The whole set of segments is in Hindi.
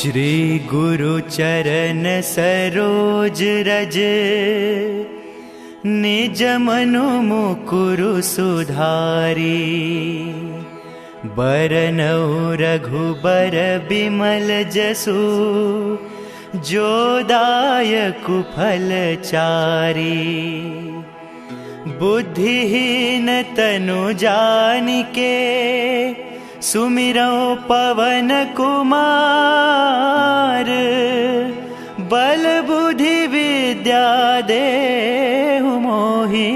श्री गुरु चरण सरोज रज, निज मनु मुकुरु सुधारी। बरनउँ रघुबर बिमल जसु, जो दायकु फल चारी। बुद्धिहीन तनु जानिके, सुमिरौ पवन कुमार। बल बुद्धि विद्या देहु मोहि,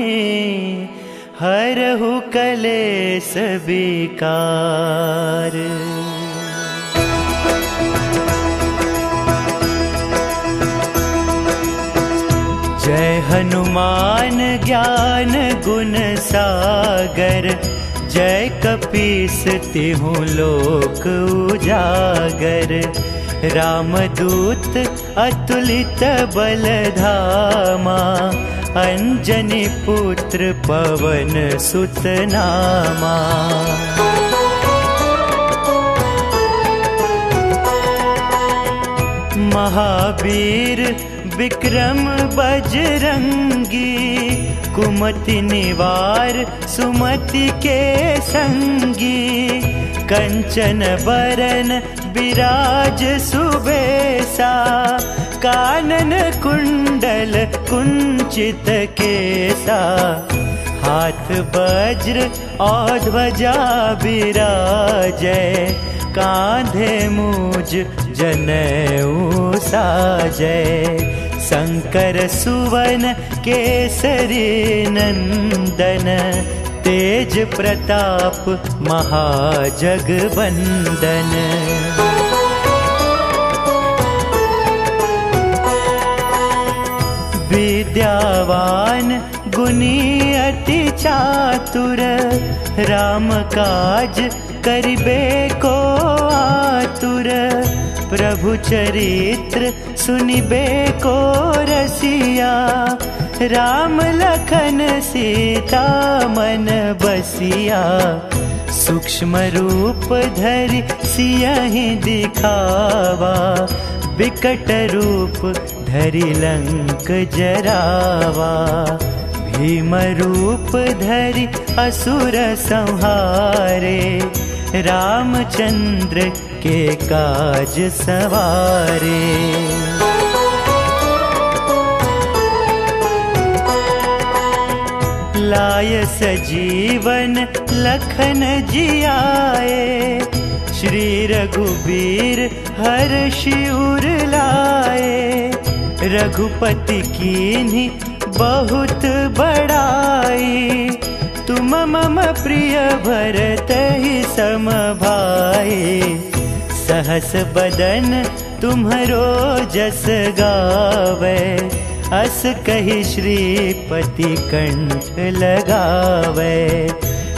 हरहु कलेस विकार। जय हनुमान ज्ञान गुण सागर, जय कपीस तिहु लोक उजागर। रामदूत अतुलित बल धामा, अंजनी पुत्र पवन सुत नामा। महावीर विक्रम बजरंगी, कुमति निवार सुमति के संगी। कंचन बरन विराज सुबेसा, कानन कुंडल कुंचित केसा। हाथ वज्र और ध्वजा बिराजै, कांधे मूज जनेऊ साजै। शंकर सुवन केसरी नंदन, तेज प्रताप महाजगवंदन। विद्यावान गुणी अति चातुर, राम काज करिबे को आतुर। प्रभु चरित्र सुनिबे को रसिया, राम लखन सीता मन बसिया। सूक्ष्म रूप धरि सियहि दिखावा, विकट रूप धरि लंक जरावा। भीम रूप धरि असुर संहारे, रामचंद्र के काज सवारे। लाय सजीवन लखन जियाए, श्री रघुबीर हर्षि उर लाए। रघुपति कीन्ही बहुत बड़ाई, तुम मम प्रिय भरतहि सम भाई। सहस बदन तुम्हरो जस गावे, अस कहि श्रीपति कंठ लगावे।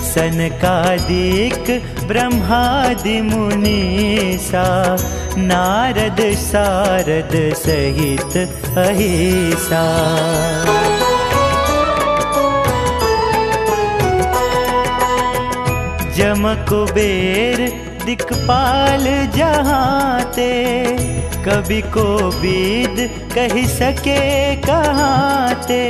सनकादिक ब्रह्मादि मुनीसा, नारद सारद सहित अहिसा। जम कुबेर दिक्पाल जहांते, कवि कोविद कहि सके कहाते।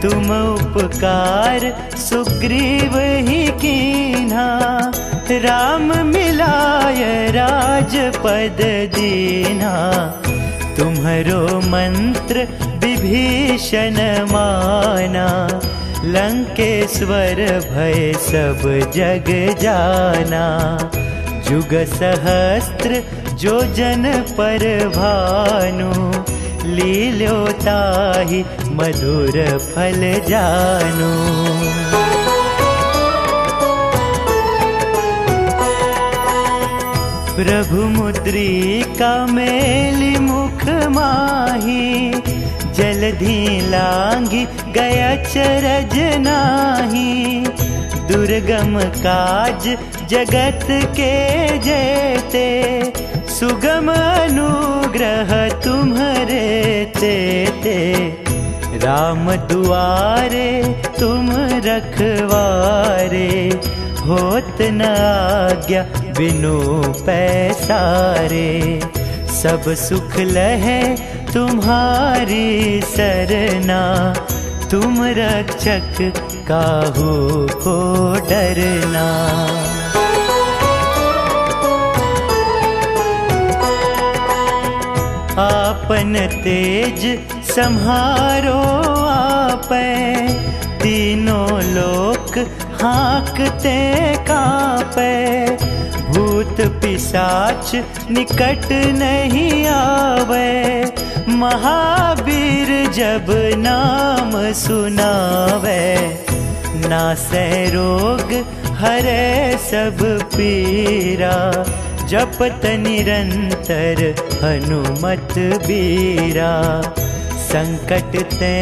तुम उपकार सुग्रीव ही कीन्हा, राम मिलाय राजपद दीन्हा। तुम्हरो मंत्र विभीषण माना, लंकेश्वर भय सब जग जाना। जुग सहस्त्र जो जन पर भानु, लील्यो ताहि मधुर फल जानू। प्रभु मुद्रिका मेलि मुख माही, जलधि लांघि गया चरज नाही। दुर्गम काज जगत के जेते, सुगम अनुग्रह तुम्हरे तेते। राम दुआरे तुम रखवारे, होत न आज्ञा बिनु पैसारे। सब सुख लहे तुम्हारी सरना, तुम रक्षक काहू को डरना। आपन तेज सम्हारो आपे, तीनों लोक हाँकते कांपे। भूत पिशाच निकट नहीं आवे, महावीर जब नाम सुनावे। नासै रोग हरे सब पीरा, जपत निरंतर हनुमत बीरा। संकट ते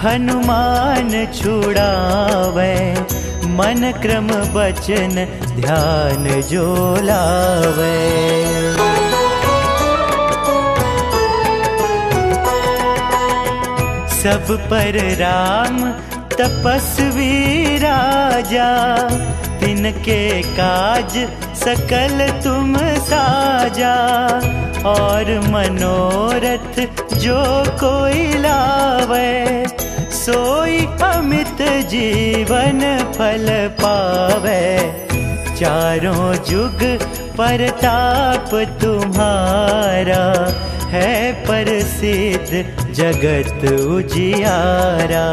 हनुमान छुड़ावे, मन क्रम बचन ध्यान जो लावे। सब पर राम तपस्वी राजा, तिनके काज सकल तुम साजा। और मनोरथ जो कोई लावे, सोई अमित जीवन फल पावे। चारों जुग परताप तुम्हारा, है प्रसिद्ध जगत उजियारा।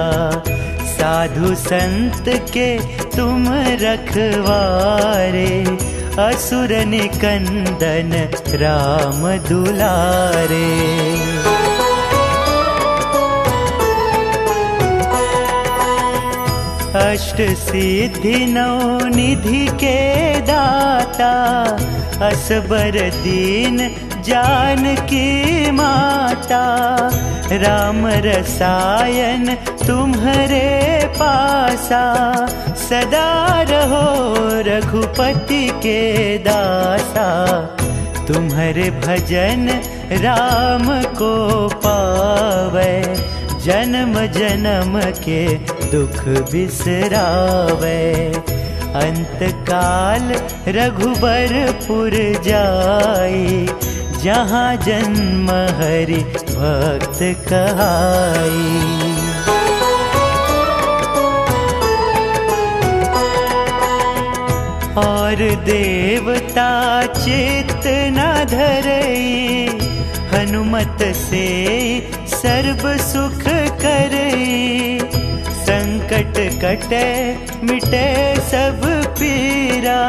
साधु संत के तुम रखवारे, असुर निकंदन राम दुलारे। अष्ट सिद्धि नौ निधि के दाता, असबर दीन जानकी माता। राम रसायन तुम्हारे पासा, सदा रहो रघुपति के दासा। तुम्हारे भजन राम को पावे, जन्म जन्म के दुख बिसरावे। अंत काल रघुबरपुर जाई, जहाँ जन्म हरि भक्त कहाई। और देवता चित्त न धरई, हनुमत से सर्व सुख करई। संकट कटे मिटे सब पीरा,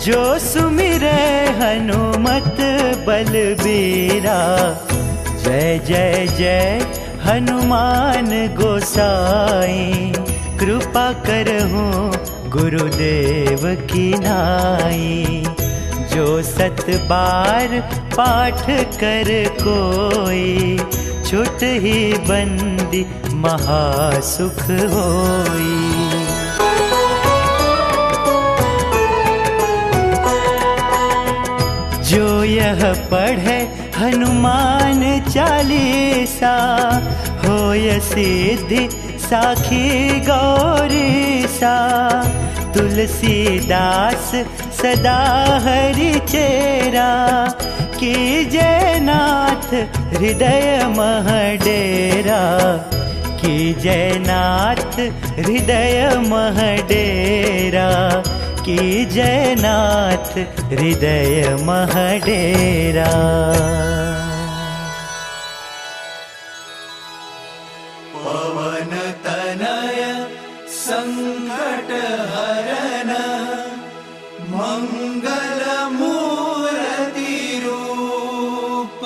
जो सुमिरै हनुमत बलबीरा। जय जय जय हनुमान गोसाई, कृपा करहूँ गुरुदेव की नाई। जो 7 बार पाठ कर कोई, छुट ही बंदी महासुख होई। जो यह पढ़े हनुमान चालीसा, होय सिद्धि साखी गौरीसा। तुलसीदास सदा हरि चेरा, कीजय नाथ हृदय मह डेरा। कीजय नाथ हृदय मह डेरा, कीजय नाथ हृदय मह डेरा। पवन तनय संकट हरन, मंगल मूर्ति रूप।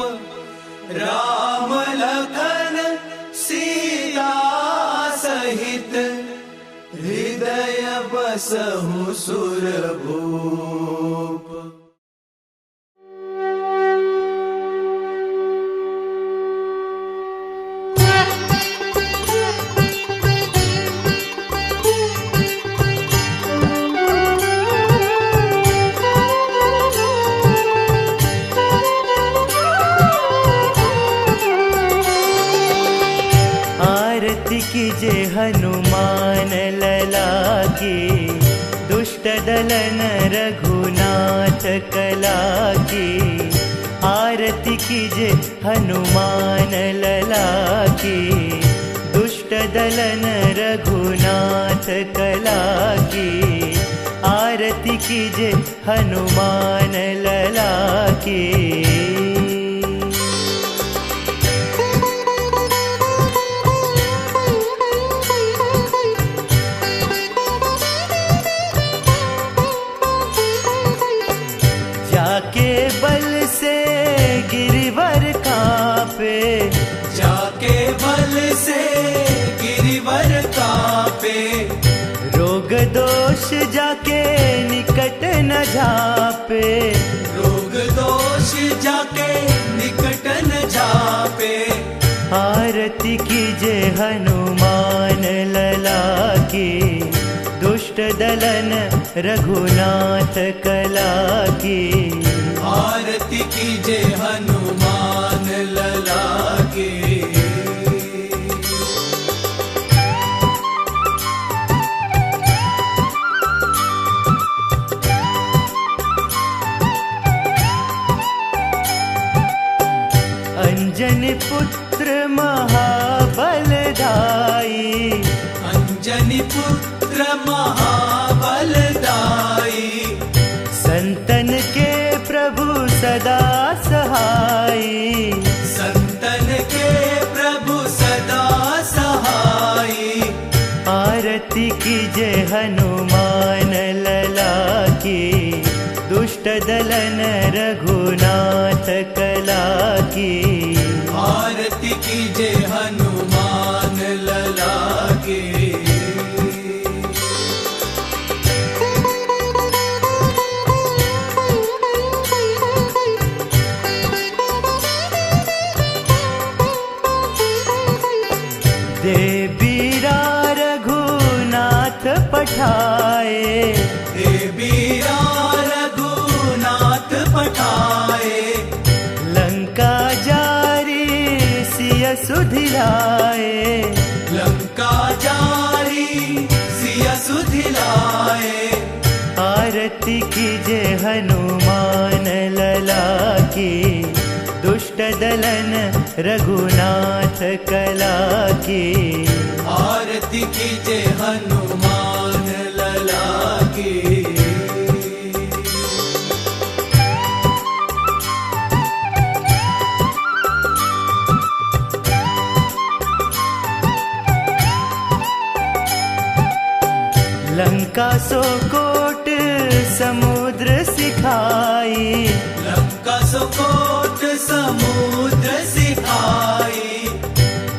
राम लखन सीता सहित, हृदय बसहु सुरभूप। कीजे हनुमान लला की, दुष्ट दलन रघुनाथ कला की। आरती कीजे हनुमान लला की, दुष्ट दलन रघुनाथ कला की। आरती कीजे हनुमान लला की। जाके बल से गिरिवर कांपे, जाके बल से गिरिवर कांपे। रोग दोष जाके निकट न झापे, रोग दोष जाके निकट न झापे। आरती कीजे हनुमान लला की, दुष्ट दलन रघुनाथ कला की। आरती कीजे हनुमान लला की। अंजनी पुत्र महाबलदाई, अंजनी पुत्र महाबलदाई। संतन के प्रभु सदा सहाई, संतन के प्रभु सदा सहाई। आरती कीजे हनुमान लला की, दुष्ट दलन रघुनाथ कला की। आरती कीजे हनुमान लला की। देवीरा रघुनाथ पठाए, देवीरा रघुनाथ पठाए। लंका जारी सिय सुधिलाए, लंका जारी सिया सुधिलाए। आरती कीजे हनुमान लला की, दुष्ट दलन रघुनाथ कला की। आरती कीजे हनुमान लला की। लंका सो कोट समुद्र सिखाई, लंका सुकोट समुद्र सिखाई।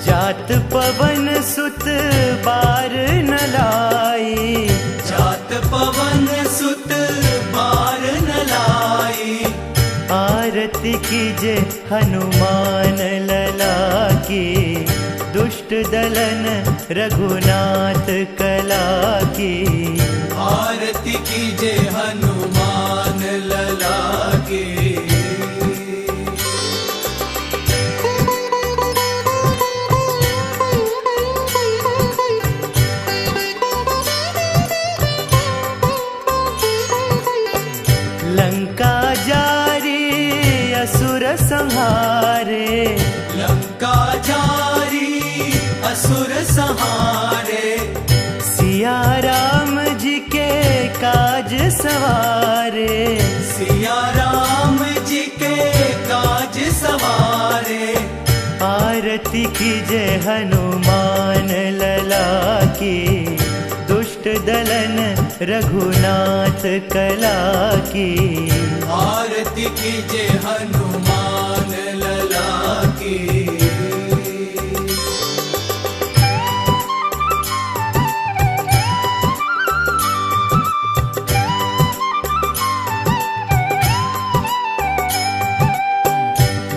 जात पवन सुत बार न लाई, जात पवन सुत बार न लाई। आरती कीजे हनुमान लला की, दुष्ट दलन रघुनाथ कला की। आरती कीजे हनुमान लला की। लंका जारी असुर संहारे, लंका जारी असुर संहारे। सिया राम जी के काज सवारे, सिया राम जी के काज सवारे। आरती कीजे हनुमान लला की, दुष्ट दलन रघुनाथ कला की। आरती कीजे हनुमान लला की।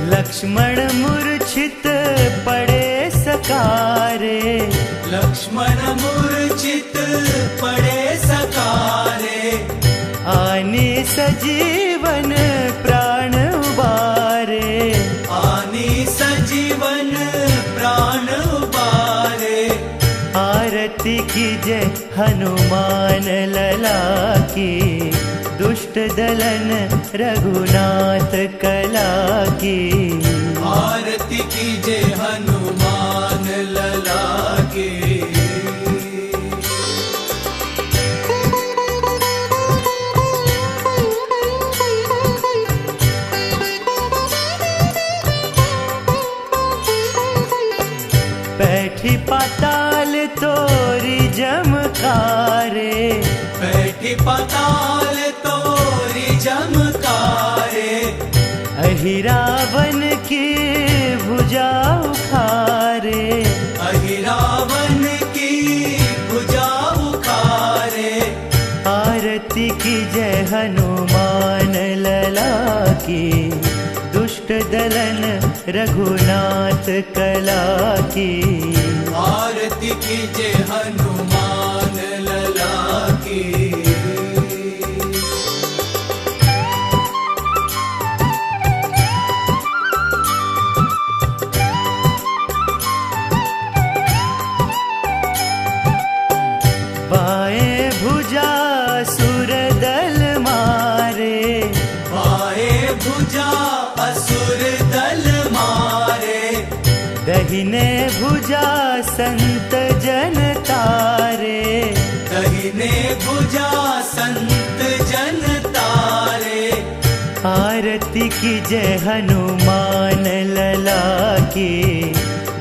लक्ष्मण मूर्छित पड़े सकारे, लक्ष्मण मूर्छित पड़े सकारे। आनी सजीवन प्राण उबारे, आनी सजीवन प्राण उबारे। आरती कीजे हनुमान लला की, दुष्ट दलन रघुनाथ कला की। आरती कीजे हनुमान लला की। बैठी पाताल तोरी जमकारे, बैठी पाताल तोरी जमकारे। अहिरावन की भुजा उखारे, अहिरावन की भुजा उखारे। आरती की जय हनुमान लला की। दुष्ट दलन रघुनाथ कला की। आरती कीजे हनुमान लला की। बाएं भुजा सुर दल मारे, बाएं भुजा असुर दल मारे। दहिने भुजा संत जन तारे, दहिने भुजा संत जन तारे। आरती की जय हनुमान लला की।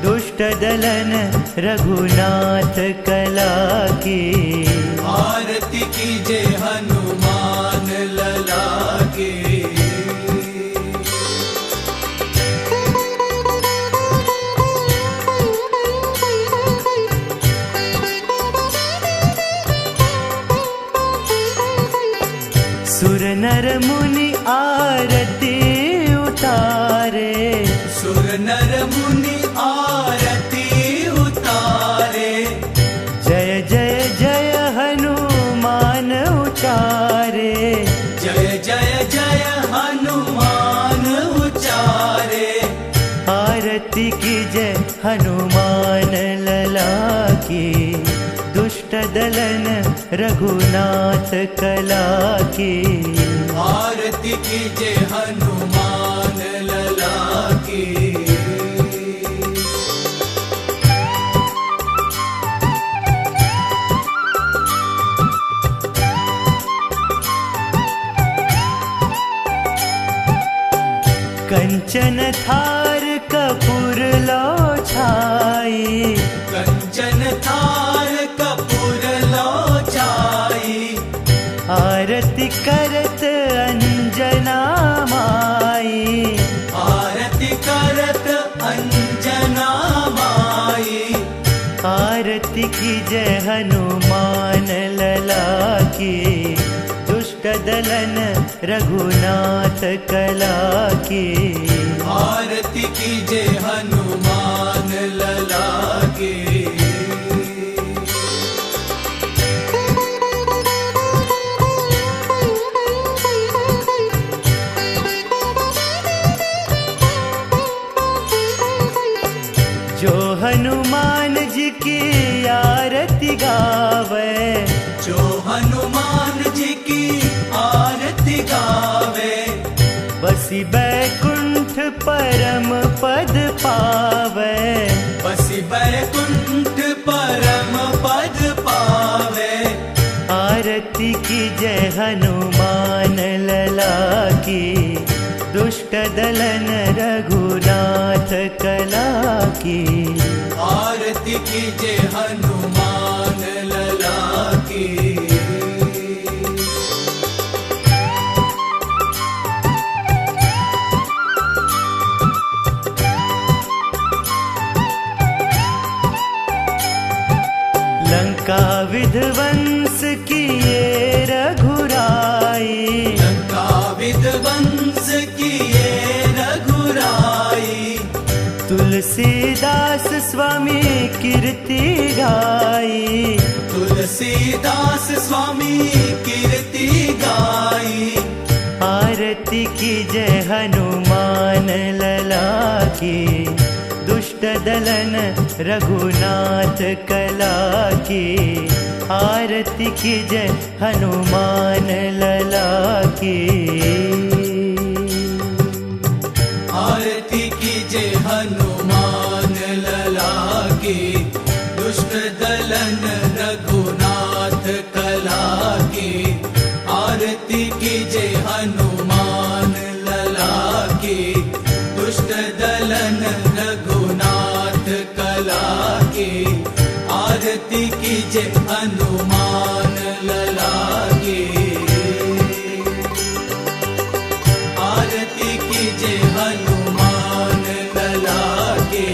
दुष्ट दलन रघुनाथ कला की। आरती कीजे हनुमान लला की। सुर नर मुनि आरती उतारे, सुर नर मुनि आरती उतारे। जय जय जय हनुमान उचारे, जय जय जय हनुमान उचारे। आरती की जय हनुमान लला की। दुष्ट दलन रघुनाथ कला की। आरती कीजे हनुमान लला की। कंचन थार कपूर लो छाई, कंचन थार कपूर लो छाई। आरती करत अंजना माई, आरती करत अंजना माई। आरती की जय हनुमान लला की। दुष्ट दलन रघुनाथ कला की। आरती कीजे हनुमान लला की। जो हनुमान जी की आरती गावे, जो हनुमान जी की आरती गावे। बसी बैकुंठ परम पद पावे, बसी बैकुंठ परम पद पावे। आरती की जय हनुमान लला की। दुष्ट दलन रघुनाथ कला की। आरती कीजे हनुमान लला की। लंका विध्वंस किए रघुराई, लंका विध्वंस किए रघुराई। तुलसीदास स्वामी कीर्ति गाई, तुलसीदास स्वामी कीर्ति गाई। आरती की जय हनुमान लला की। दुष्ट दुष्ट दलन रघुनाथ कला की। आरती कीजय हनुमान लला की। आरती कीजय हनुमान लला की। दुष्ट दलन रघुनाथ कला की। आरती कीजय हनुमान लला की। दुष्ट दलन रघुनाथ कला की। आरती कीजय हनुमान लला की। आरती कीजय हनुमान लला की।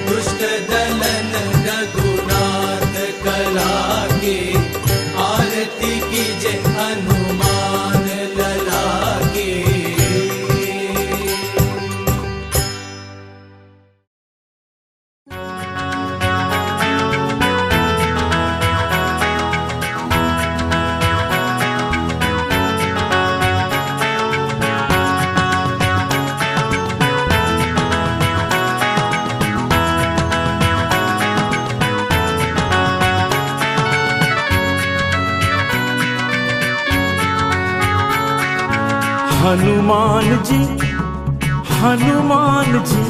दुष्ट दलन रघुनाथ कला की। आरती कीजय हनुमान लला की। हनुमान जी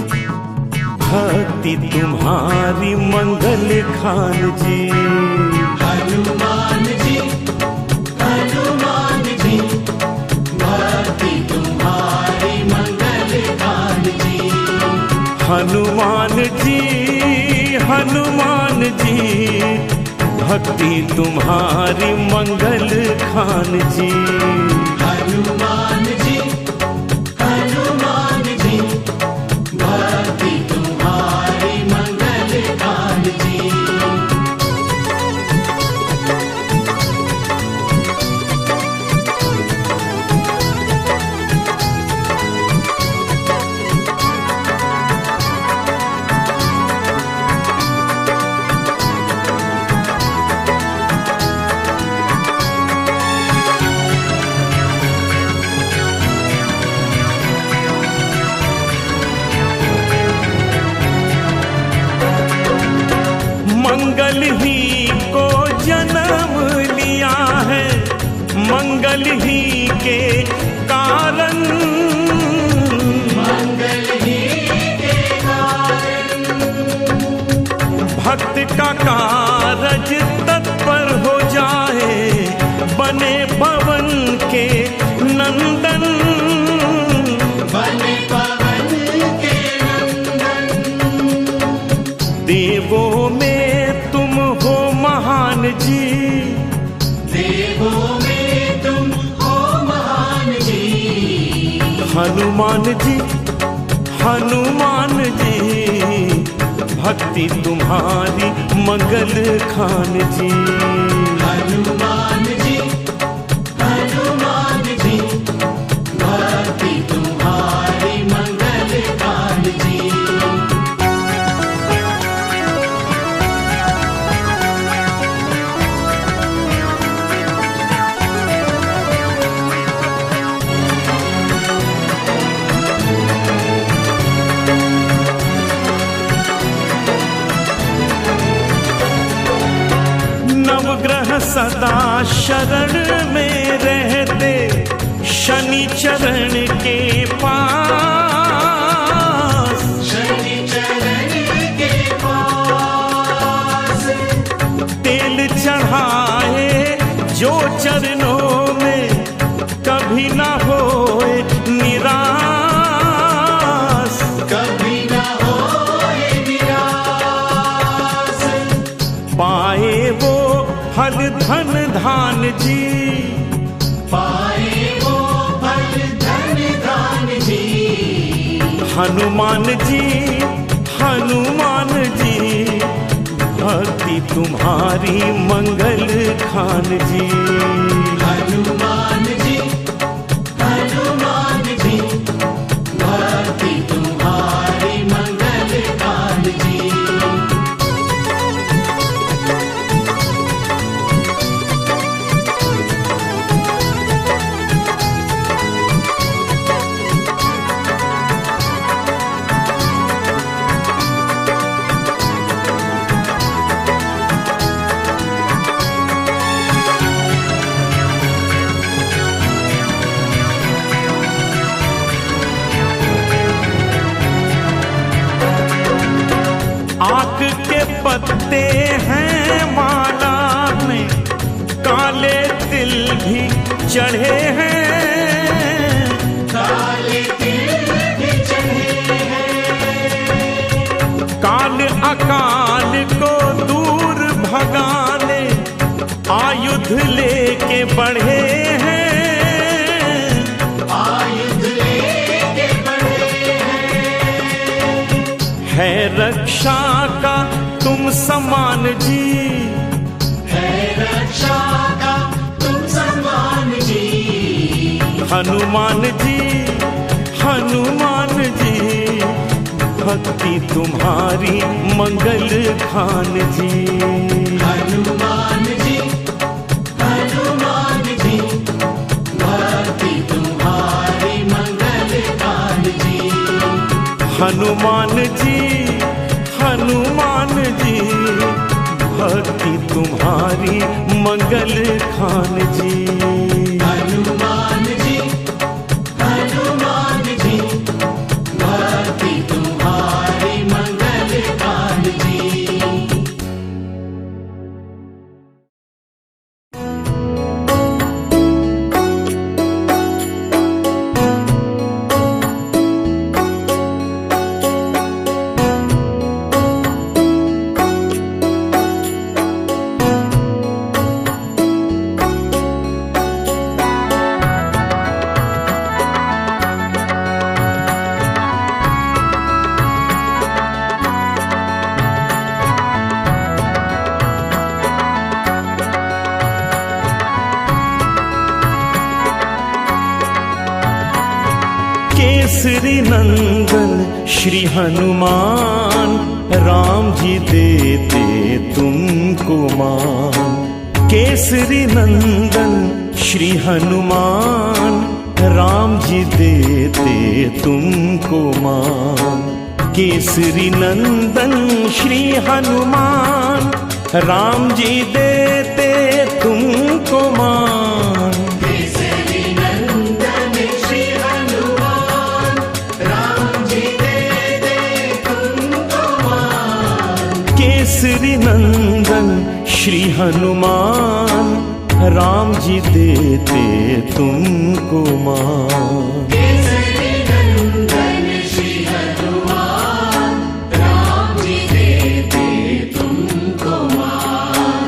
भक्ति तुम्हारी मंगल खान जी। हनुमान जी भक्ति तुम्हारी मंगल खान जी। हनुमान जी भक्ति तुम्हारी मंगल खान जी। हनुमान जी भक्ति तुम्हारी मंगल खान जी। मंगल ही को जन्म लिया है, मंगल ही के कारण। मंगल ही के कारण। भक्त का कारज तत्पर हो जाए, बने पवन के नंदन। बने पवन के नंदन। देवों में तुम हो महान जी। देवों में तुम हो महान जी। हनुमान जी भक्ति तुम्हारी मंगल खान जी। हनुमान जी भक्ति तुम्हारी मंगल खान जी। नवग्रह सदा शरण में रहते, शनि चरण के पास। शनि चरण के पास। तेल चढ़ाए जो चरणों में, कभी ना होए निराश। कभी ना होए निराश। पाए वो फल धन धान जी। पाए वो फल धन धान जी। हनुमान जी भक्ति तुम्हारी मंगल खान जी। हनुमान जी भक्ति तुम्हारी मंगल खान जी। चढ़े हैं, काले तिलक चढ़े हैं। काल अकाल को दूर भगाने आयुध लेके बढ़े हैं, आयुध लेके बढ़े है रक्षा का तुम समान जी, है रक्षा का तुम समान जी। हनुमान जी, हनुमान जी, भक्ति तुम्हारी मंगल खान जी। हनुमान जी, हनुमान जी, भक्ति तुम्हारी मंगल कान जी। हनुमान जी, हनुमान जी, भक्ति तुम्हारी मंगल खान जी। हनुमान जी, हनुमान जी, भक्ति तुम्हारी मंगल कान जी। केसरी नंदन श्री हनुमान, राम जी देते तुमको मान। केसरी नंदन श्री हनुमान, राम जी देते तुमको मान। केसरी नंदन श्री हनुमान, राम जी देते तुमको मान। केसरी नंदन श्री हनुमान, राम जी देते तुमको मान। केसरी नंदन श्री हनुमान, राम जी देते तुमको मान। केसरी नंदन श्री हनुमान, राम जी देते तुमको मान।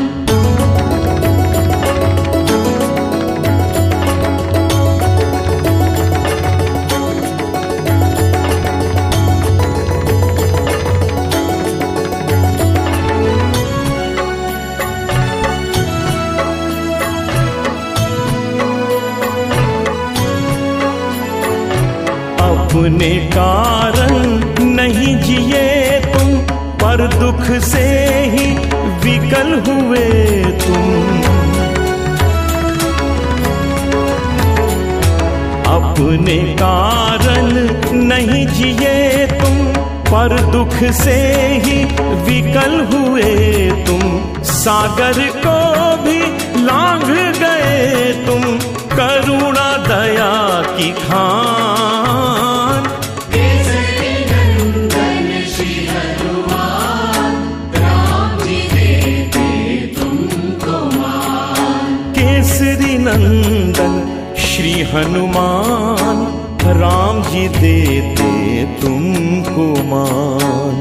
अपने कारण नहीं जिए तुम, पर दुख से ही विकल हुए तुम। अपने कारण नहीं जिए तुम, पर दुख से ही विकल हुए तुम। सागर को भी लांघ गए तुम, करुणा दया की खान। केसरी नंदन श्री हनुमान, राम जी देते तुमको मान। केसरी नंदन श्री हनुमान, राम जी देते तुमको मान।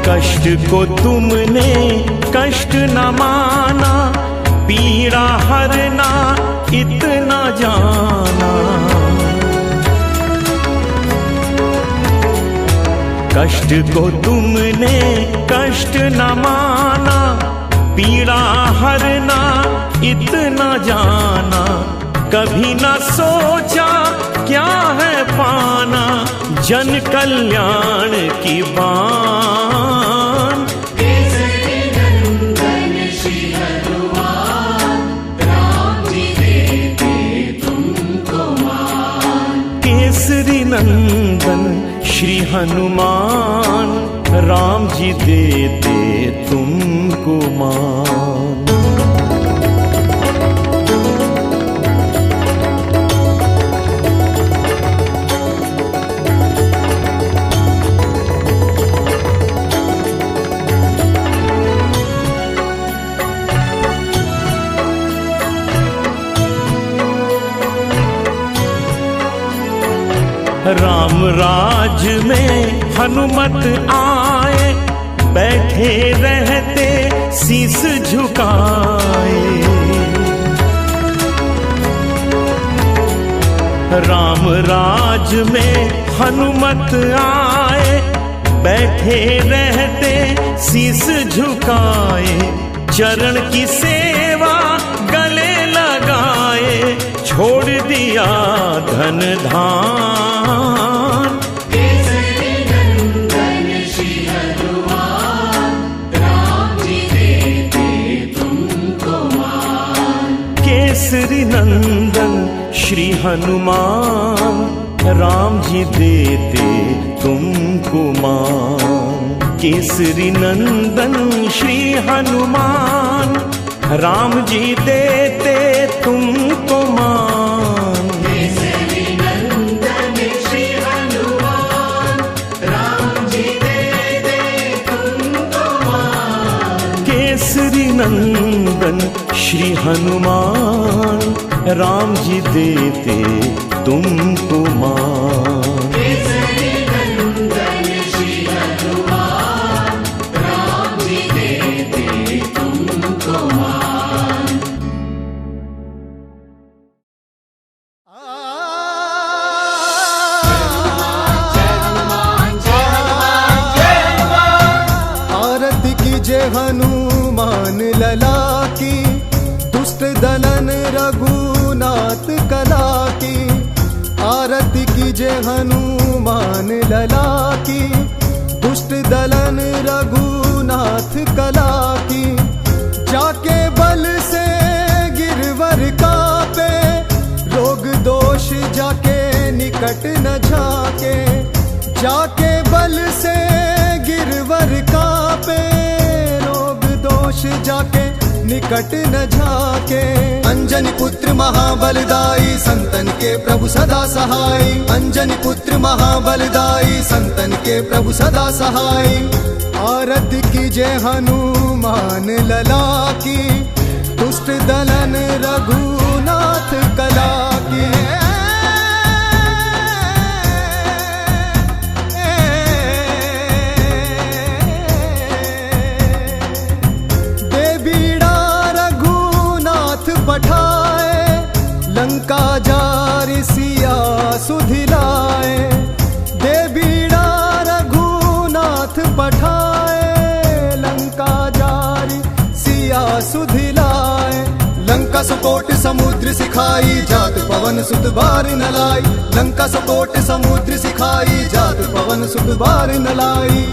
कष्ट को तुमने कष्ट न माना, पीड़ा हरना इतना जाना। कष्ट को तुमने कष्ट न माना, पीड़ा हरना इतना जाना। कभी न सोचा क्या है पाना, जन कल्याण की बान। केसरी नंदन श्री हनुमान, राम जी देते तुमको मान। केसरी नंदन श्री हनुमान, राम जी देते तुमको मान। राम राज में हनुमत आए, बैठे रहते शीस झुकाए। राम राज में हनुमत आए, बैठे रहते शीस झुकाए। चरण की सेवा गले लगाए, छोड़ दिया धन धान। केसरी नंदन श्री हनुमान, राम जी देते तुमको मान। केसरी नंदन श्री हनुमान, राम जी देते तुमको मान। केसरी नंदन श्री हनुमान, राम जी देते तुमको मान। केसरी नंदन श्री हनुमान, राम जी देते तुमको मान। केसरी नंदन श्री हनुमान, राम जी देते तुमको मान। केसरी नंदन श्री हनुमान, राम जी देते तुमको मान। आरती कीजे हनुमान लला की, दुष्ट दलन रघुनाथ कला की। आरती कीजे हनुमान लला की, दुष्ट दलन रघुनाथ कला की। जाके बल से गिरवर कापे, रोग दोष जाके निकट न झाके। जाके बल से गिरवर कापे, रोग दोष जाके निकट न झाके। अंजनी पुत्र महाबलदाई, संतन के प्रभु सदा सहाय। अंजनी पुत्र महाबलदाई, संतन के प्रभु सदा सहाय। आरती कीजे हनुमान लला की, दुष्ट दलन रघुनाथ कला की। पठाए, लंका जारि सिया सुधिलाए। दे बीड़ा रघुनाथ पठाए, लंका जारि सिया सुधिलाए। लंका सुकोट समुद्र सिखाई, जात पवन सुत बार न लाई। लंका सुकोट समुद्र सिखाई, जात पवन सुत बार न लाई।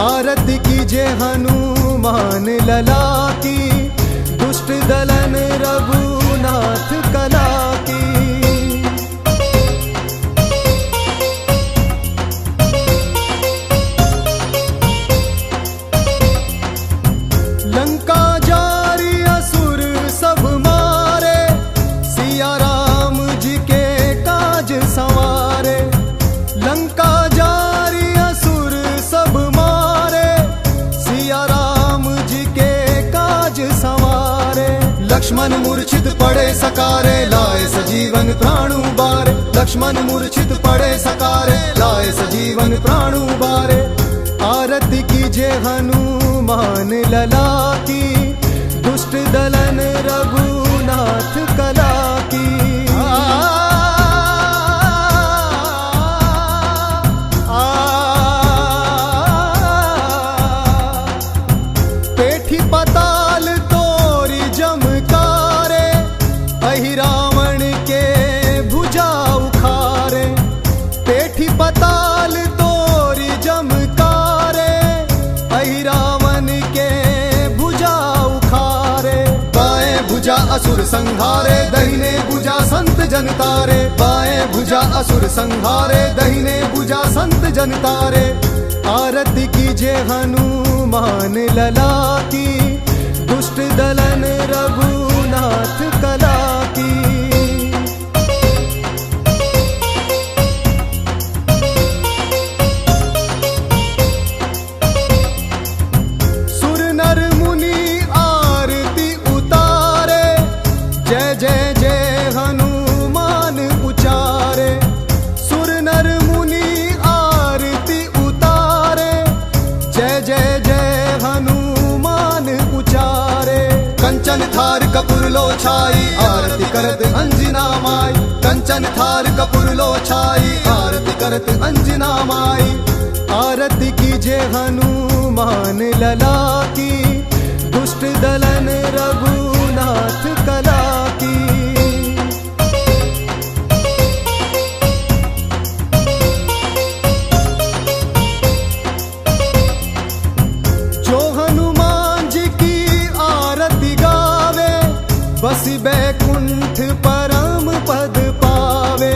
आरती कीजे हनुमान लला की, दुष्ट दलन रघुनाथ कला की। लंका जारी असुर सब मारे, सिया राम जी के काज संवारे। लंका जारी असुर सब मारे, सिया राम जी के काज संवारे। लक्ष्मण मूर्छित पड़े सकारे, लाए सजीवन प्राणु बारे। लक्ष्मण मूर्छित पड़े सकारे, लाए सजीवन प्राणु बारे। आरती कीजे हनुमान लला की, दुष्ट दलन रघुनाथ कला की। पेठी पताल तोरी जमकारे, अहि रावण के भुजा उखारे। पेठी पताल तोरी जमकारे, अहि रावण के भुजा उखारे। बाएं भुजा असुर संहारे, दाहिने भुजा संत जन तारे। बाएं भुजा भुजा असुर संहारे, दहिने भुजा संत जन तारे। आरती कीजिए हनुमान लला की, दुष्ट दलन रघुनाथ कला की। सुर नर मुनि आरती उतारे, जय जय जय हनुमान उचारे। सुर नर मुनि आरती उतारे, जय जय जय हनुमान उचारे। कंचन थार कपूर लो छाई, आरती करत अंजना माई। कंचन थार कपूर लो छाई, आरती करत अंजना माई। आरती कीजिए हनुमान लला की, दुष्ट दलन रघुनाथ कला की। जो हनुमान जी की आरती गावे, बसी बैकुंठ परम पद पावे।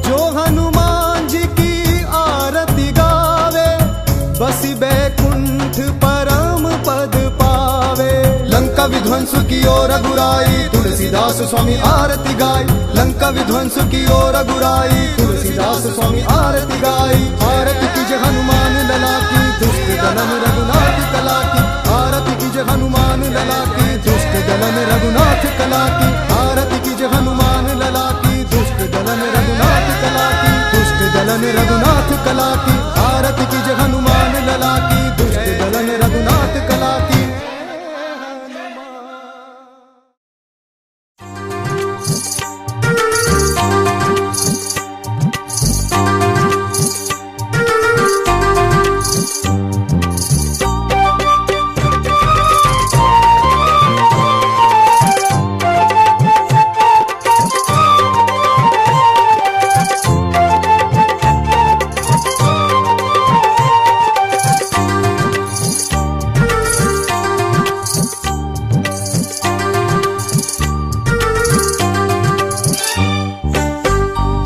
जो हनुमान जी की आरती गावे, बसी बैकुंठ परम पद पावे। लंका विध्वंस की ओर रघुराई, तुलसीदास स्वामी आरती गाई। लंका विध्वंस की ओर रघुराई, तुलसीदास स्वामी आरती गाई। आरती कीजिए हनुमान लला की, दुष्ट दलन रघुनाथ कला की। आरती कीजिए हनुमान लला की, दुष्ट दलन रघुनाथ कला की। आरती कीजिए हनुमान लला की, दुष्ट दलन रघुनाथ कला की। दुष्ट दलन रघुनाथ कला की। आरती कीजिए हनुमान लला की, दुष्ट दलन रघुनाथ कला की।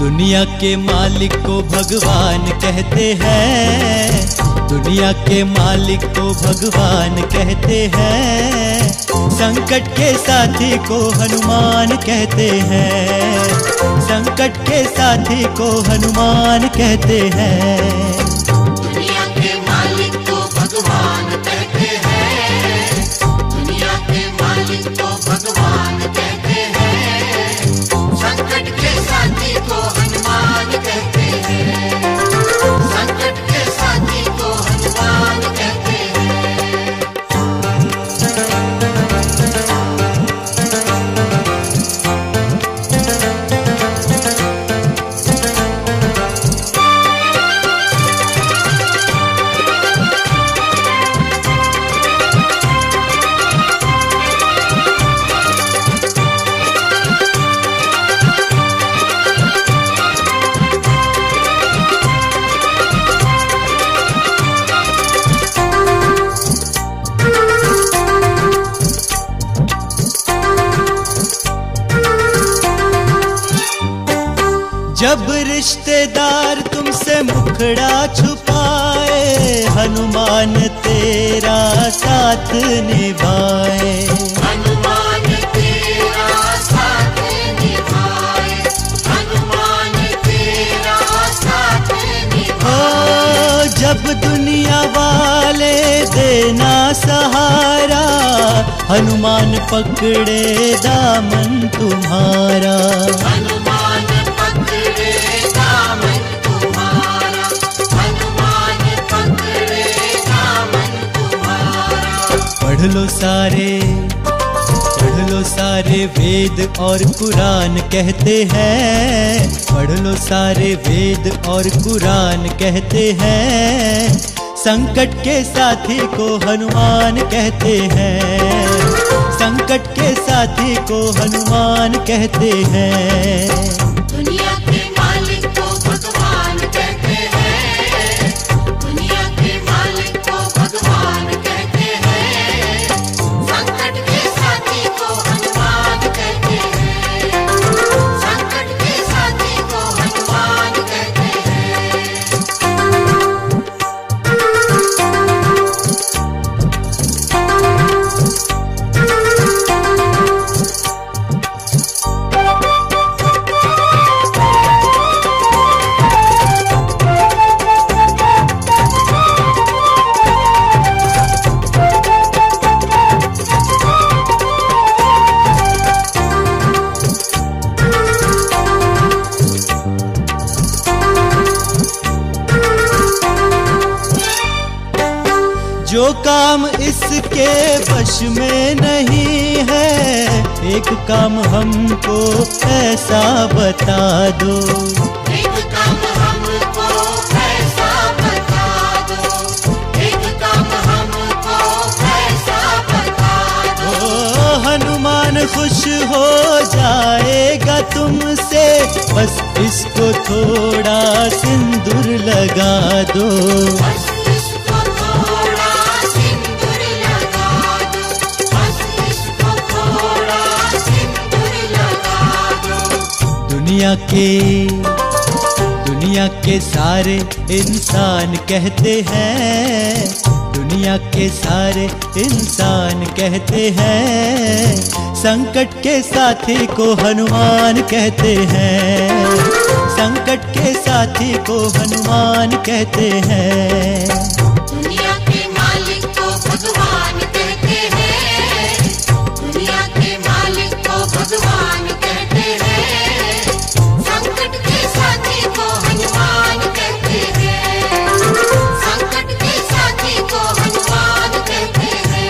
दुनिया के मालिक को भगवान कहते हैं, दुनिया के मालिक को भगवान कहते हैं। संकट के साथी को हनुमान कहते हैं, संकट के साथी को हनुमान कहते हैं। दुनिया के मालिक को भगवान कहते हैं, दुनिया के मालिक को भगवान कहते हैं। संकट के साथी को हनुमान कहते हैं, संकट के साथी को हनुमान कहते हैं। जब रिश्तेदार तुमसे मुखड़ा छुपाए, हनुमान तेरा साथ निभाए। हनुमान तेरा साथ निभाए, हनुमान तेरा साथ निभाए। जब दुनिया वाले देना सहारा, हनुमान पकड़े दामन तुम्हारा। हनुमान पकड़े दामन तुम्हारा, हनुमान पकड़े दामन तुम्हारा। पढ़ लो सारे वेद और कुरान कहते हैं, पढ़ लो सारे वेद और कुरान कहते हैं। संकट के साथी को हनुमान कहते हैं, संकट के साथी को हनुमान कहते हैं। दुनिया के मालिक को भगवान कहते हैं, दुनिया के मालिक को भगवान कहते हैं। संकट के साथी को हनुमान कहते हैं, संकट के साथी को हनुमान काम इसके वश में नहीं है, एक काम हमको ऐसा बता दो। एक काम हमको ऐसा बता दो, एक काम हमको ऐसा बता दो। हनुमान खुश हो जाएगा तुमसे, बस इसको थोड़ा सिंदूर लगा दो। बस इसको थोड़ा सिंदूर लगा दो, बस इसको थोड़ा सिंदूर लगा दो। दुनिया के सारे इंसान कहते हैं, दुनिया के सारे इंसान कहते हैं, संकट के साथी को हनुमान कहते हैं, संकट के साथी को हनुमान कहते हैं। दुनिया के मालिक को भगवान कहते हैं, दुनिया के मालिक को भगवान कहते हैं, संकट के साथी को हनुमान कहते हैं, संकट के साथी को हनुमान कहते हैं।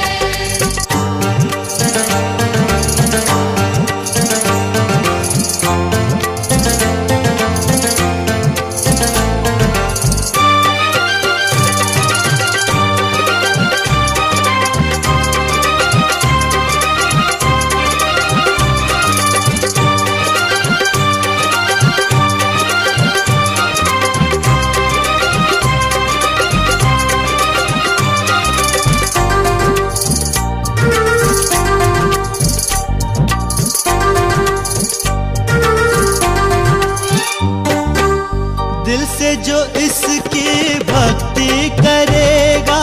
दिल से जो इसकी भक्ति करेगा,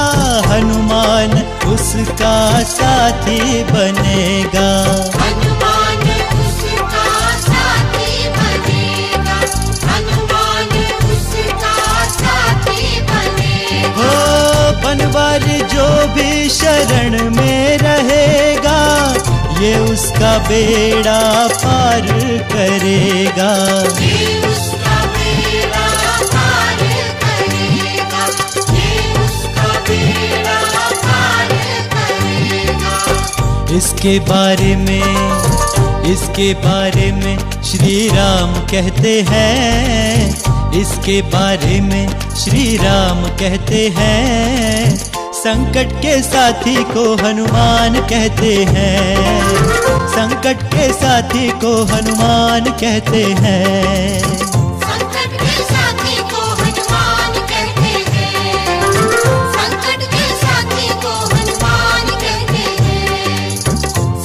हनुमान उसका साथी बनेगा। हनुमान उसका साथी बनेगा, हनुमान उसका साथी बनेगा। हो बनवारी जो भी शरण में रहेगा, ये उसका बेड़ा पार करेगा। ये उसका बेड़ा पार करेगा, ये उसका बेड़ा पार करेगा। इसके बारे में श्री राम कहते हैं, इसके बारे में श्री राम कहते हैं, संकट के साथी को हनुमान कहते हैं, संकट के साथी को हनुमान कहते हैं। संकट के साथी को हनुमान कहते हैं, संकट के साथी को हनुमान कहते हैं,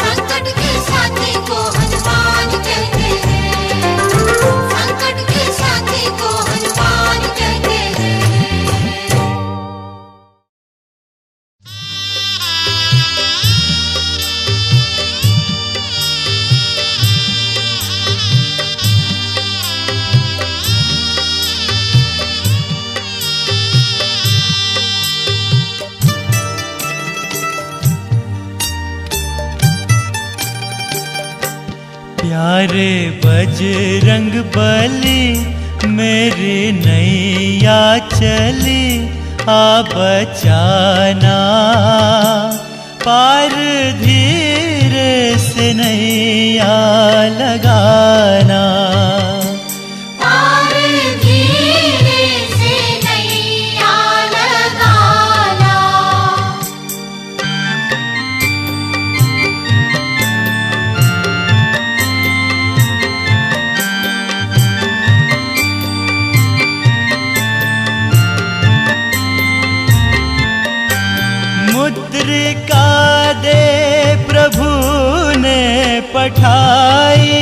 संकट के साथी को हनुमान कहते हैं, संकट के साथी को हनुमान कहते हैं। प्यारे बजरंग बली, मेरी नैया चली, आ बचाना, पार धीरे से नैया लगाना। पार धीरे से नैया लगाना। मुद्रिका दे प्रभु ने पठाई,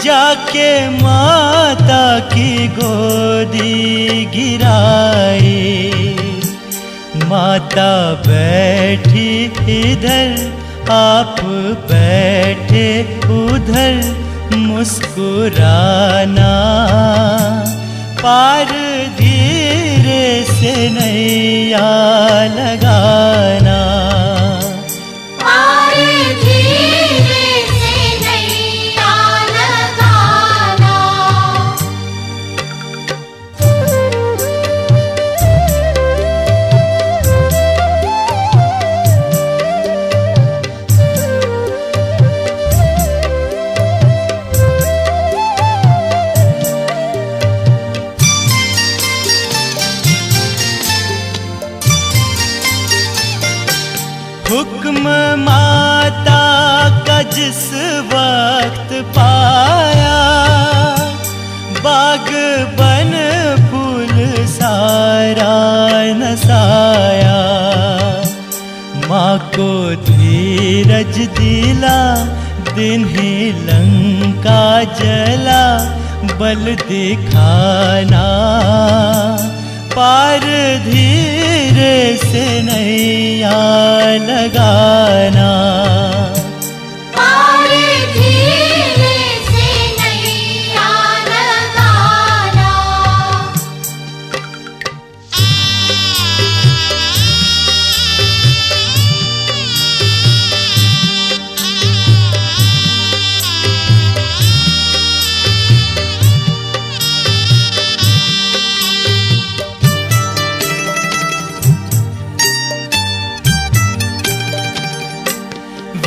जाके माता की गोदी गिराई। माता बैठी इधर, आप बैठे उधर, मुस्कुराना, पार धीरे से नैया लगाना। पार धीरे से नैया लगाना। जिस वक्त पाया, बाग बन फूल सारा नसाया। माँ को धीरज दिला, दिन ही लंका जला, बल दिखाना। पार धीरे से नैया लगाना। पार धीरे से नैया लगाना।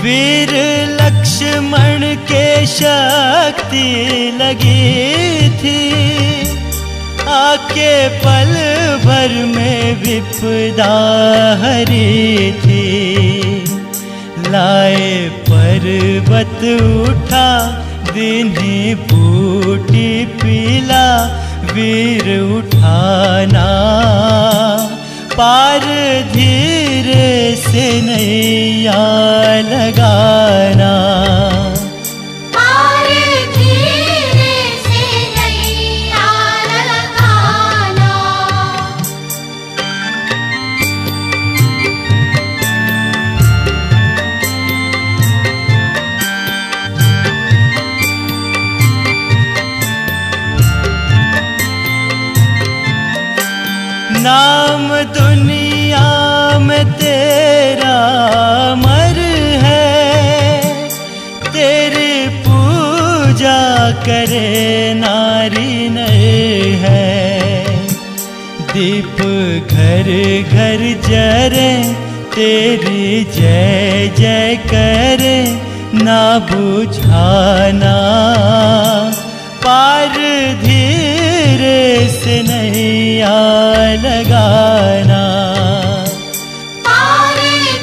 वीर लक्ष्मण के शक्ति लगी थी, आके पल भर में विपदा हरी थी। लाए पर्वत उठा, दिन्ही बूटी पीला, वीर उठाना। पार धीरे से नैया लगाना। पार धीरे से नैया लगाना। नाम दुनिया में तेरा अमर है, तेरी पूजा करे नारी नर है। दीप घर घर जरे, तेरी जय जय करे, ना बुझाना। पार धीरे से नैया लगाना। पार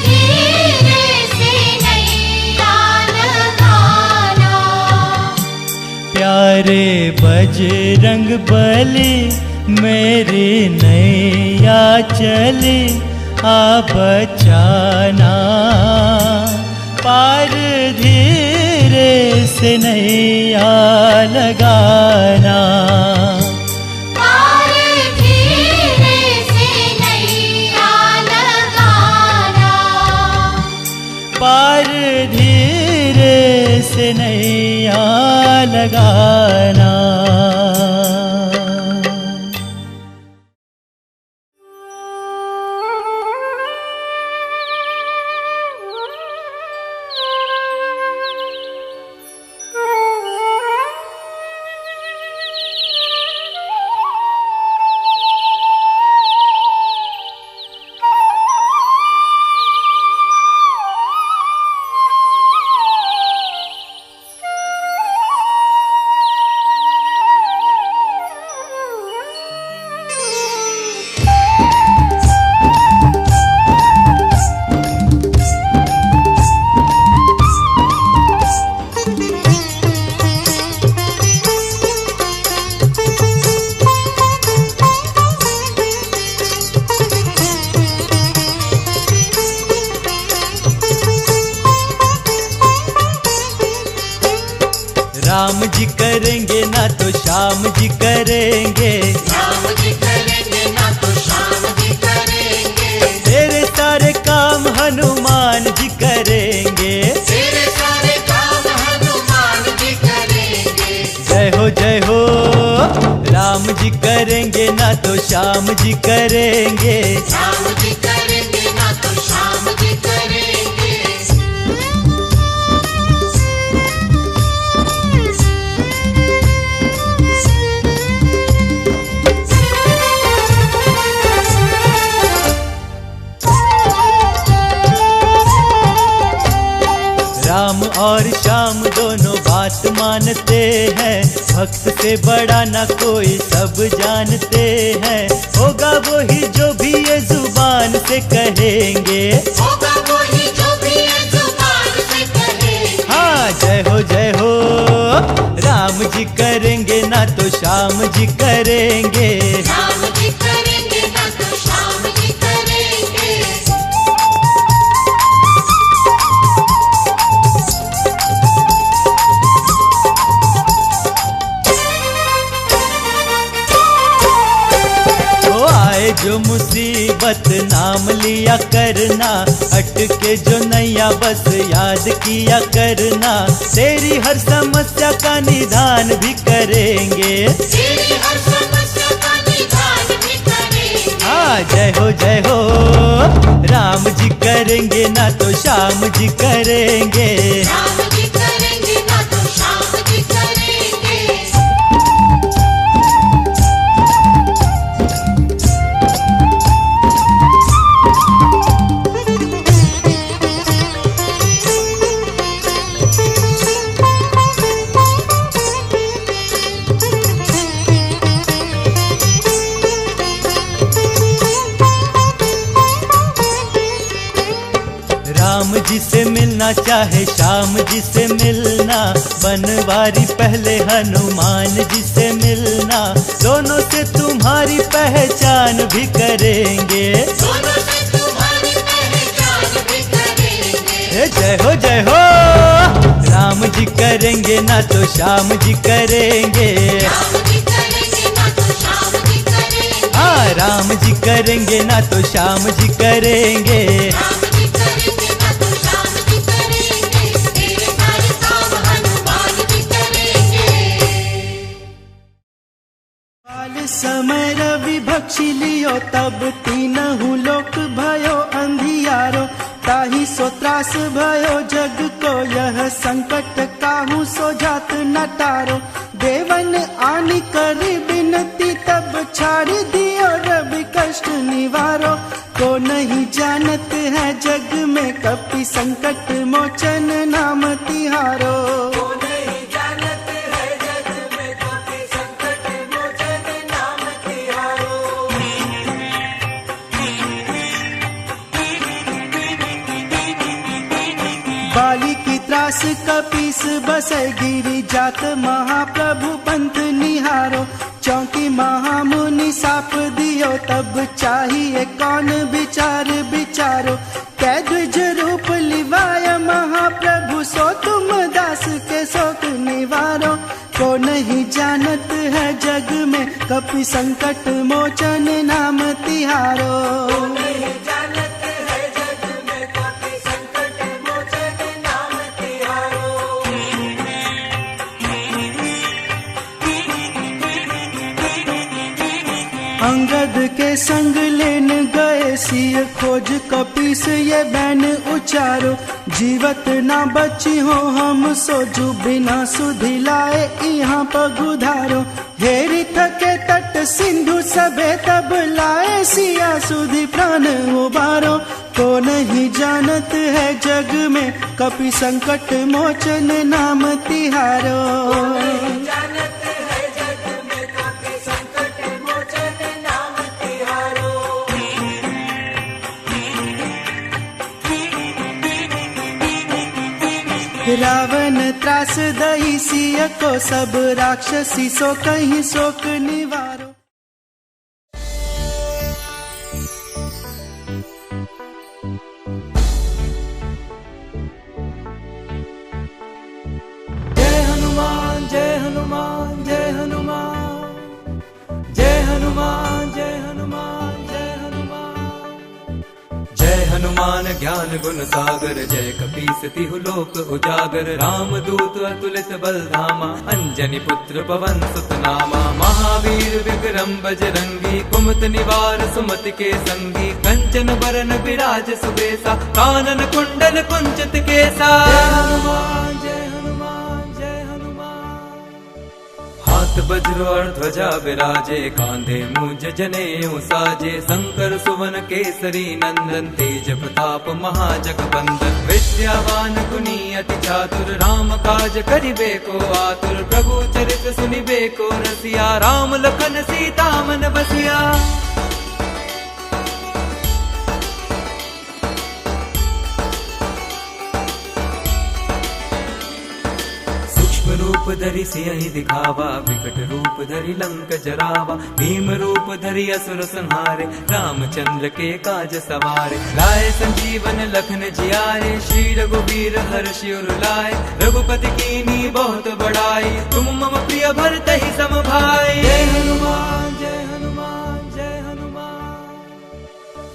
धीरे से नैया लगाना। प्यारे बजरंग बली, मेरी नैया चली, आ बचाना। पार धीरे से नैया लगाना। पार धीरे से नैया लगाना। पार धीरे से नैया लगाना। राम जी करेंगे ना तो श्याम जी करेंगे, राम जी करेंगे ना तो श्याम जी करेंगे। तेरे सारे काम हनुमान जी करेंगे। तेरे सारे काम हनुमान जी करेंगे। जय हो राम जी करेंगे ना तो श्याम जी करेंगे। राम जी करेंगे ना तो श्याम जी करेंगे। राम और श्याम दोनों बात मानते हैं, भक्त से बड़ा ना कोई सब जानते हैं। होगा वही जो भी ये जुबान से कहेंगे, होगा वही जो भी ये जुबान से कहेंगे। हाँ तो श्याम जी करेंगे। राम जी करेंगे ना तो श्याम जी करेंगे। वो आए जो मुसीबत नाम लिया करना, अटके जो नैया बस याद किया करना, तेरी हर समस्या का निदान भी करेंगे। तेरी हर समस्या का निदान भी करेंगे। हाँ जय हो राम जी करेंगे ना तो श्याम जी करेंगे। राम जी करेंगे ना तो श्याम जी करेंगे। राम जी से मिलना चाहे श्याम जी से मिलना, बनवारी पहले हनुमान जी से मिलना, दोनों से तुम्हारी पहचान भी करेंगे। दोनों से तुम्हारी पहचान भी करेंगे। जय हो राम जी करेंगे ना तो श्याम जी करेंगे। राम जी करेंगे ना तो श्याम जी करेंगे। हाँ राम जी करेंगे ना तो श्याम जी करेंगे। राम जी करेंगे ना तो श्याम जी करेंगे। तेरे सारे काम हनुमान जी करेंगे। काल समय रवि भक्षी लियो, तब तीनहु लोक भयो अंधियारो, ताहि सो त्रास भयो जग को, यह संकट काहू सो जात न टारो। देवन आनी करी बिनती, तब छाड़ दियो रवि कष्ट निवारो। को नहीं जानत है जग में, कपि संकट मोचन नाम तिहारो। बाली की त्रास कपीस बसे, गिरी जात महाप्रभु पंथ निहारो। चौकी महामुनि साप दियो, तब चाहिए कौन विचार विचारो। कैद्विज रूप लिवाय महाप्रभु, सो तुम दास के शोक निवारो। को नहीं जानत है जग में, कपि संकट मोचन नाम तिहारो। अंगद के संग लेन गए, सिय खोज कपीस ये बैन उचारो। जीवत ना बची हो हम सोजू, बिना सुधि लाए यहाँ पगुधारो। हेरी थके तट सिंधु सबे, तब लाए सिया सुधि प्राण उबारो। को नहीं जानत है जग में, कपि संकट मोचन नाम तिहारो। रावण त्रास दही सिय को, सब राक्षसी सो कहीं शोक निवारो। जय हनुमान जय हनुमान जय हनुमान, जय हनुमान जय हनुमान जय हनुमान। जय हनुमान ज्ञान गुण सागर, जय कपीस तिहु लोक उजागर। राम दूत अतुलित बल धामा, अंजनी पुत्र पवन सुत नामा। महावीर विक्रम बजरंगी, कुमत निवार सुमति के संगी। कंचन बरन विराज सुबेसा, कानन कुंडल कुंचित केसा। जय हनुमान जय हनुमान जय हनुमान। हाथ वज्र और ध्वजा विराजे, कांधे मूंज जनेऊ साजे। शंकर सुवन केसरी नंदन, तेज प्रताप महाजगबंदन। विद्यावान गुणी अति चातुर, राम काज करिबे को आतुर। प्रभु चरित्र सुनिबे को रसिया, राम लखन सीता मन बसिया। रूप धरि सियहि दिखावा, विकट रूप धरि लंक जरावा। भीम रूप धरि असुर संहारे, रामचंद्र के काज सवारे। लाए संजीवन लखन जियाए, श्री रघुवीर हर्षि उर लाए। रघुपति कीन्ही बहुत बड़ाई, तुम मम प्रिय भरतहि सम भाई। जय हनुमान जय हनुमान जय हनुमान।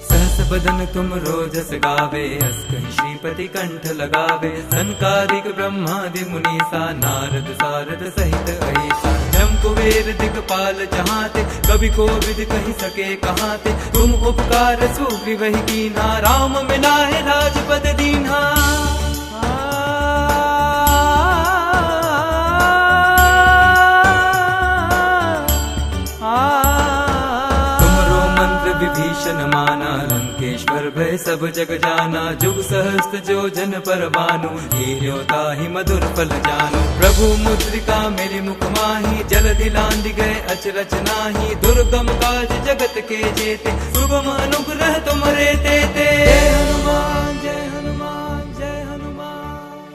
सहस बदन तुम रोजस गावे, अस कहि श्रीपति कंठ लगावे। सनकादिक ब्रह्मादि मुनीसा, नारद सारद सहित अहिसा। ब्रह्म कुबेर दिगपाल जहाते, कवि कोविद कहि सके कहाते। तुम उपकार सुग्रीवहि कीन्हा, राम मिलाए राजपद दीन्हा। विभीषण माना, लंकेश्वर भय सब जग जाना। जुग सहस्त्र जो जन पर भानु, लील्यो ताहि मधुर फल जानु। प्रभु मुद्रिका मेरि मुख माहि, जलधि लांघि गए अचरज नाहि। दुर्गम काज जगत के जेते, सुगम अनुग्रह तुम्हरे तेते। जय हनुमान जय हनुमान जय हनुमान।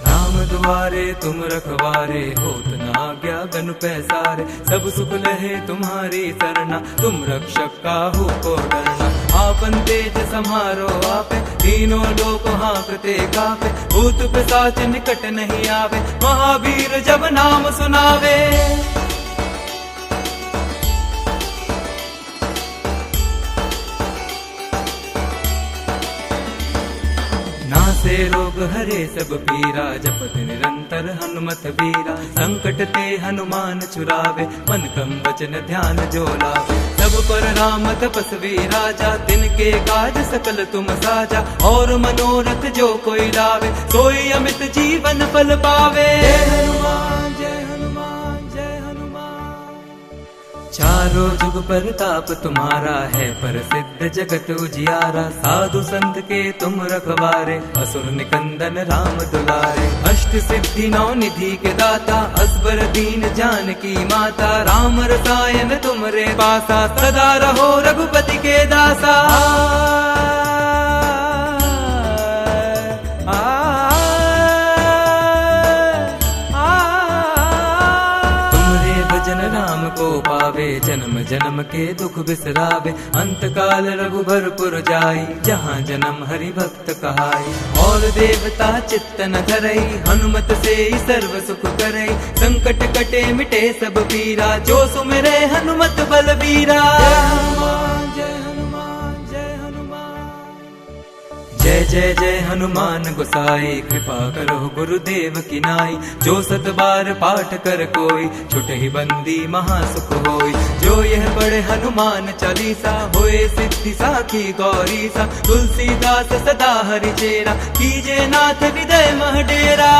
राम दुआरे तुम रखवारे, होत न आज्ञा गन पैसारे। सब सुख लहे तुम्हारी सरना, तुम रक्षक काहू को डरना। आपन तेज सम्हारो आपे, तीनों लोक हाँकते कापे। भूत पिशाच निकट नहीं आवे, महावीर जब नाम सुनावे। नासे रोग हरे सब पीरा, जपत निरंतर हनुमत वीरा। संकट ते हनुमान छुड़ावे, मन क्रम वचन ध्यान जो लावे। सब पर राम तपस्वी राजा, तिनके काज सकल तुम साजा। और मनोरथ जो कोई लावे, सोई अमित जीवन फल पावे। जय हनुमान जय हनुमान जय हनुमान। चारों जुग परताप तुम्हारा है, प्रसिद्ध जगत उजियारा। साधु संत के तुम रखवारे, असुर निकंदन राम दुलारे। अष्ट सिद्धि नौ निधि के दाता, असबर दीन जानकी माता। राम रसायन तुमरे पासा, सदा रहो रघुपति के दासा। जन राम को पावे, जन्म जन्म के दुख बिसरावे। अंत काल रघुबरपुर जाई, जहाँ जन्म हरि भक्त कहाई। और देवता चित्त न धरई, हनुमत से ही सर्व सुख करई। संकट कटे मिटे सब पीरा, जो सुमिरे हनुमत बलबीरा। जय जय जय हनुमान गोसाई, कृपा करो गुरुदेव की नाई। जो सत बार पाठ कर कोई, छुटहि बंदी महासुख होई। जो यह पढ़े हनुमान चालीसा, होए सिद्धि साखी गौरी सा। तुलसीदास सदा हरि चेरा, कीजे नाथ हृदय मह डेरा।